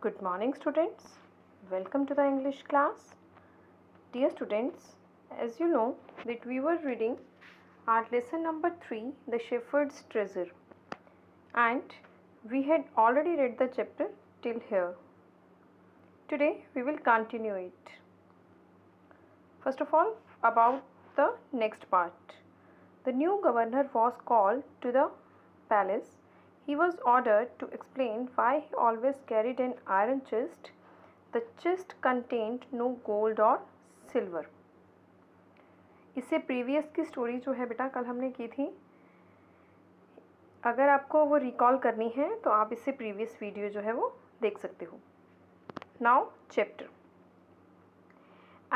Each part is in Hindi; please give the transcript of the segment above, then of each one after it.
Good morning, students. Welcome to the English class. Dear students, as you know that we were reading our lesson number 3, The Shepherd's Treasure, and we had already read the chapter till here. Today we will continue it. First of all, about the next part. The new governor was called to the palace. He was ordered to explain why he always carried an iron chest. The chest contained no gold or silver. इससे प्रीवियस की स्टोरी जो है बेटा कल हमने की थी, अगर आपको वो रिकॉल करनी है तो आप इससे प्रीवियस वीडियो जो है वो देख सकते हो. Now chapter.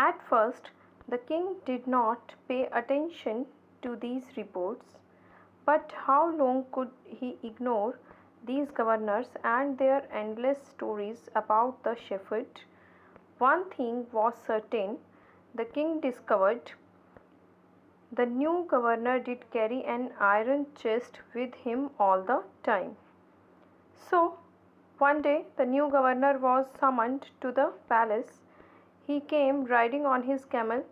At first, the king did not pay attention to these reports. But how long could he ignore these governors and their endless stories about the shepherd? One thing was certain, the king discovered. The new governor did carry an iron chest with him all the time. So, one day the new governor was summoned to the palace. He came riding on his camel,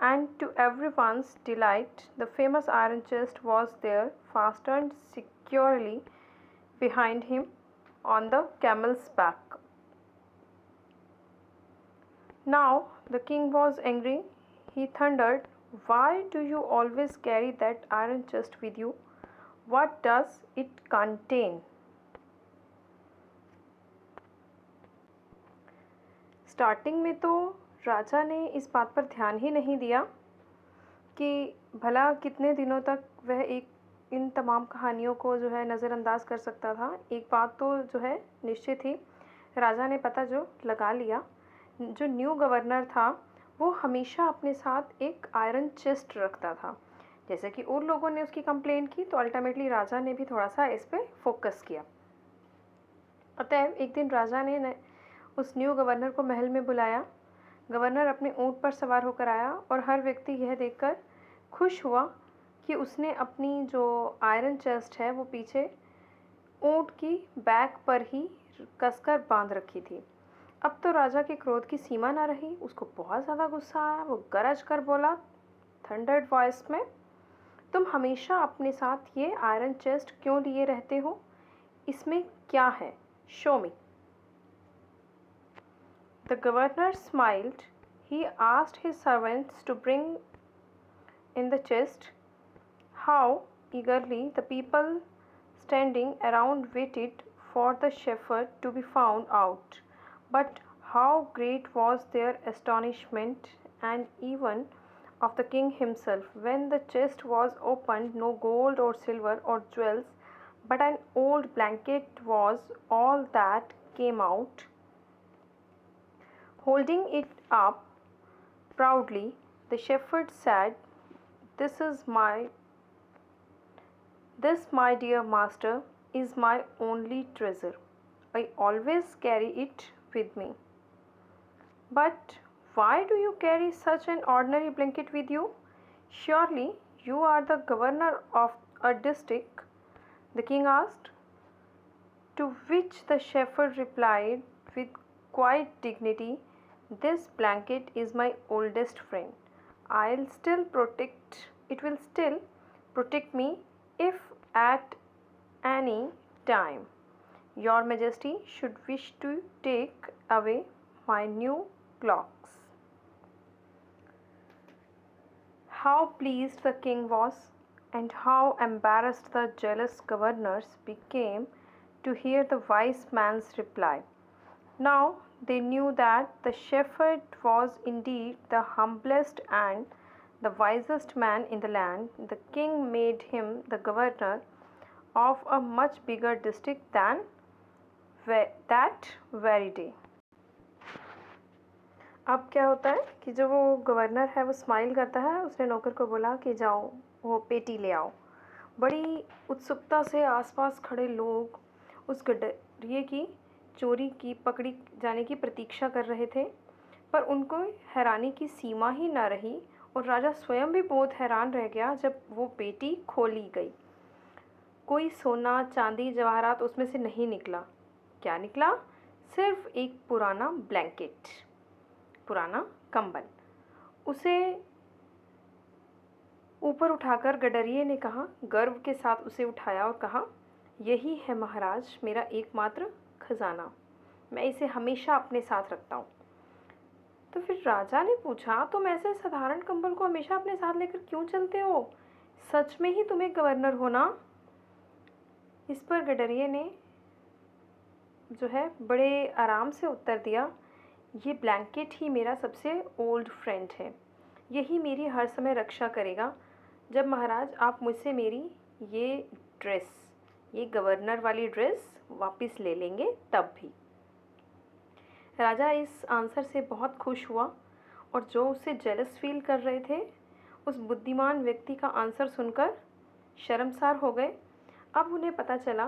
and to everyone's delight, the famous iron chest was there, fastened securely behind him on the camel's back. Now the king was angry. He thundered, "Why do you always carry that iron chest with you? What does it contain?" Starting में तो राजा ने इस बात पर ध्यान ही नहीं दिया कि भला कितने दिनों तक वह इन तमाम कहानियों को जो है नज़रअंदाज कर सकता था. एक बात तो जो है निश्चित थी, राजा ने पता जो लगा लिया. जो न्यू गवर्नर था वो हमेशा अपने साथ एक आयरन चेस्ट रखता था. जैसे कि और लोगों ने उसकी कंप्लेंट की तो अल्टीमेटली राजा ने भी थोड़ा सा इस पर फोकस किया. अतएव एक दिन राजा ने उस न्यू गवर्नर को महल में बुलाया. गवर्नर अपने ऊँट पर सवार होकर आया और हर व्यक्ति यह देखकर खुश हुआ कि उसने अपनी जो आयरन चेस्ट है वो पीछे ऊँट की बैक पर ही कसकर बांध रखी थी. अब तो राजा के क्रोध की सीमा ना रही. उसको बहुत ज़्यादा गुस्सा आया. वो गरज कर बोला थंडर्ड वॉइस में, "तुम हमेशा अपने साथ ये आयरन चेस्ट क्यों लिए रहते हो? इसमें क्या है? Show me." The governor smiled. He asked his servants to bring in the chest. How eagerly the people standing around waited for the shepherd to be found out. But how great was their astonishment, and even of the king himself, when the chest was opened. No gold or silver or jewels, but an old blanket was all that came out. Holding it up proudly, the shepherd said, This, my dear master, is my only treasure. I always carry it with me." "But why do you carry such an ordinary blanket with you? Surely you are the governor of a district," the king asked. To which the shepherd replied with quiet dignity, "This blanket is my oldest friend. It will still protect me if at any time your majesty should wish to take away my new clocks." How pleased the king was, and how embarrassed the jealous governors became to hear the wise man's reply. Now they knew that the shepherd was indeed the humblest and the wisest man in the land. The king made him the governor of a much bigger district than that very day. अब क्या होता है कि जो वो गवर्नर है वो स्माइल करता है. उसने नौकर को बोला कि जाओ वो पेटी ले आओ. बड़ी उत्सुकता से आसपास खड़े लोग उस गडरिये की चोरी की पकड़ी जाने की प्रतीक्षा कर रहे थे, पर उनको हैरानी की सीमा ही ना रही और राजा स्वयं भी बहुत हैरान रह गया जब वो पेटी खोली गई. कोई सोना चांदी जवाहरात उसमें से नहीं निकला. क्या निकला? सिर्फ एक पुराना ब्लैंकेट, पुराना कंबल। उसे ऊपर उठाकर गडरिये ने कहा, गर्व के साथ उसे उठाया और कहा, यही है महाराज मेरा एकमात्र खजाना, मैं इसे हमेशा अपने साथ रखता हूँ। तो फिर राजा ने पूछा, तुम ऐसे साधारण कंबल को हमेशा अपने साथ लेकर क्यों चलते हो? सच में ही तुम एक गवर्नर हो ना? इस पर गडरिये ने जो है बड़े आराम से उत्तर दिया, ये ब्लैंकेट ही मेरा सबसे ओल्ड फ्रेंड है, यही मेरी हर समय रक्षा करेगा। जब महाराज आप मुझसे मेरी ये ड्रेस, ये गवर्नर वाली ड्रेस वापस ले लेंगे तब भी। राजा इस आंसर से बहुत खुश हुआ और जो उससे जेलस फील कर रहे थे उस बुद्धिमान व्यक्ति का आंसर सुनकर शर्मसार हो गए। अब उन्हें पता चला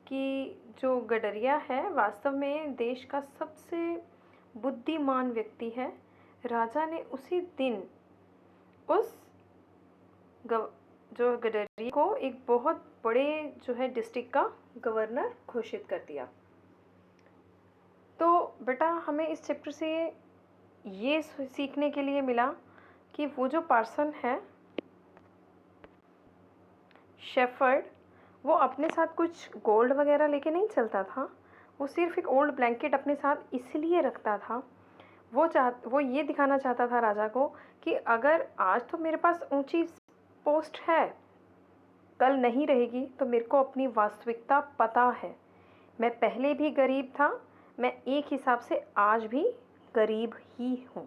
कि जो गडरिया है वास्तव में देश का सबसे बुद्धिमान व्यक्ति है। राजा ने उसी दिन उस जो गडरिया को एक बहुत बड़े जो है डिस्ट्रिक्ट का गवर्नर घोषित कर दिया। तो बेटा हमें इस चैप्टर से ये सीखने के लिए मिला कि वो जो पर्सन है शेफर्ड, वो अपने साथ कुछ गोल्ड वगैरह लेके नहीं चलता था, वो सिर्फ एक ओल्ड ब्लैंकेट अपने साथ इसलिए रखता था। वो ये दिखाना चाहता था राजा को कि अगर आज तो मेरे पास ऊंची पोस्ट है, कल नहीं रहेगी, तो मेरे को अपनी वास्तविकता पता है। मैं पहले भी गरीब था, मैं एक हिसाब से आज भी गरीब ही हूँ।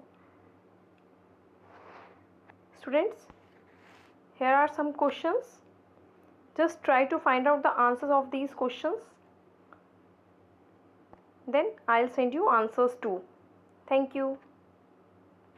Students, here are some questions. Just try to find out the answers of these questions. Then I'll send you answers too. Thank you.